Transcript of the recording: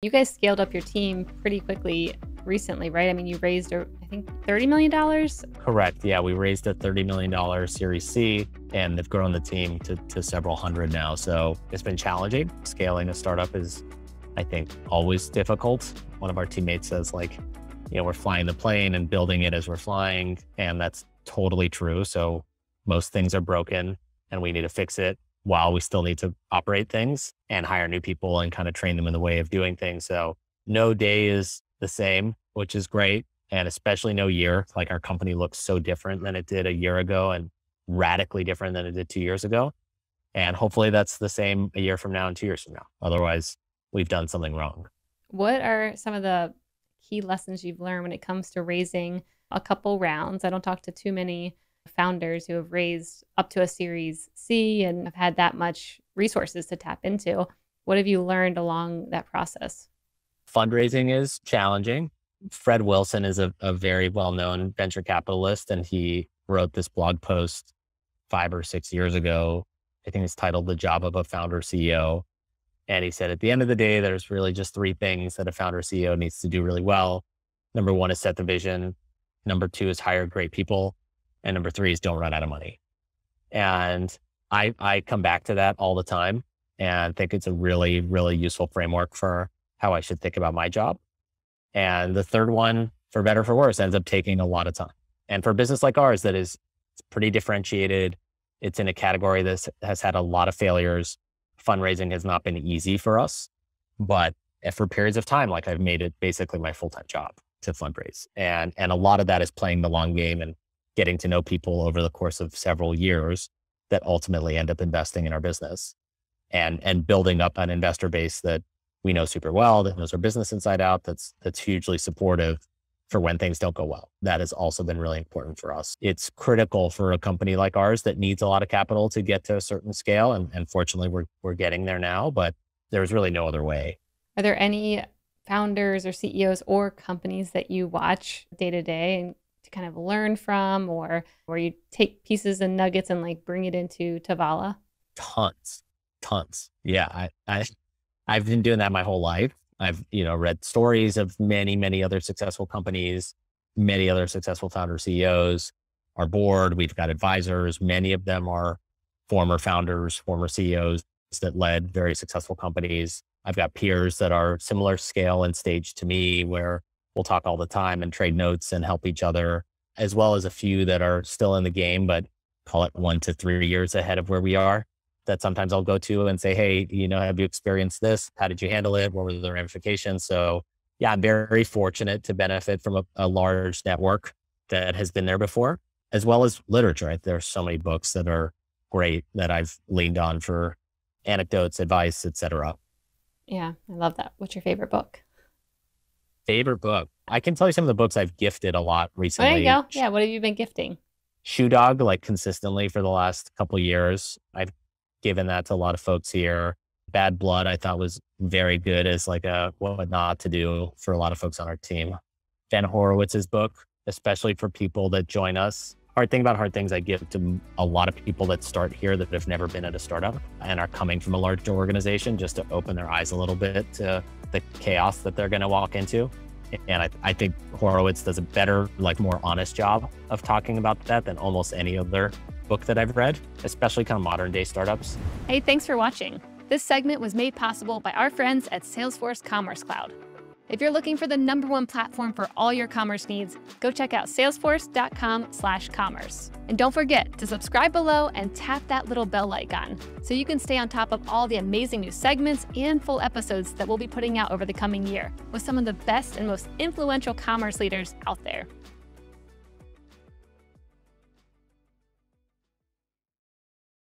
You guys scaled up your team pretty quickly recently, right? I mean, you raised, I think, $30 million? Correct. Yeah, we raised a $30 million Series C and they've grown the team to several hundred now. So it's been challenging. Scaling a startup is, I think, always difficult. One of our teammates says, we're flying the plane and building it as we're flying. And that's totally true. So most things are broken and we need to fix it while we still need to operate things and hire new people and kind of train them in the way of doing things. So no day is the same, which is great. And especially no year. Like our company looks so different than it did a year ago and radically different than it did 2 years ago. And hopefully that's the same a year from now and 2 years from now. Otherwise, we've done something wrong. What are some of the key lessons you've learned when it comes to raising a couple rounds? I don't talk to too many founders who have raised up to a Series C and have had that much resources to tap into. What have you learned along that process? Fundraising is challenging. Fred Wilson is a very well-known venture capitalist, and he wrote this blog post 5 or 6 years ago. I think it's titled The Job of a Founder CEO. And he said, at the end of the day, there's really just 3 things that a founder CEO needs to do really well. Number 1 is set the vision. Number 2 is hire great people. And number 3 is don't run out of money. And I come back to that all the time and think it's a really, really useful framework for how I should think about my job. And the third one, for better or for worse, ends up taking a lot of time. And for a business like ours, that is pretty differentiated. It's in a category that has had a lot of failures. Fundraising has not been easy for us, but for periods of time, I've made it basically my full-time job to fundraise. And a lot of that is playing the long game and getting to know people over the course of several years that ultimately end up investing in our business and building up an investor base that we know super well, that knows our business inside out, that's hugely supportive for when things don't go well. That has also been really important for us. It's critical for a company like ours that needs a lot of capital to get to a certain scale. And fortunately, we're getting there now, but there's really no other way. Are there any founders or CEOs or companies that you watch day to day and to kind of learn from, or where you take pieces and nuggets and bring it into Tovala? Tons. Yeah. I've been doing that my whole life. I've, read stories of many, many other successful companies, many other successful founder CEOs. Our board, we've got advisors. Many of them are former founders, former CEOs that led very successful companies. I've got peers that are similar scale and stage to me, where we'll talk all the time and trade notes and help each other, as well as a few that are still in the game, but call it 1 to 3 years ahead of where we are, that sometimes I'll go to and say, hey, have you experienced this? How did you handle it? What were the ramifications? So yeah, I'm very fortunate to benefit from a large network that has been there before, as well as literature. There's so many books that are great that I've leaned on for anecdotes, advice, etc. Yeah, I love that. What's your favorite book? Favorite book? I can tell you some of the books I've gifted a lot recently. There you go. Yeah, what have you been gifting? Shoe Dog, consistently for the last couple of years. I've given that to a lot of folks here. Bad Blood, I thought was very good as a what not to do for a lot of folks on our team. Ben Horowitz's book, especially for people that join us. Hard Thing About Hard Things, I give to a lot of people that start here that have never been at a startup and are coming from a larger organization, just to open their eyes a little bit to the chaos that they're going to walk into. And I think Horowitz does a better, more honest job of talking about that than almost any other book that I've read, especially kind of modern day startups. Hey, thanks for watching. This segment was made possible by our friends at Salesforce Commerce Cloud. If you're looking for the #1 platform for all your commerce needs, go check out salesforce.com/commerce. And don't forget to subscribe below and tap that little bell icon so you can stay on top of all the amazing new segments and full episodes that we'll be putting out over the coming year with some of the best and most influential commerce leaders out there.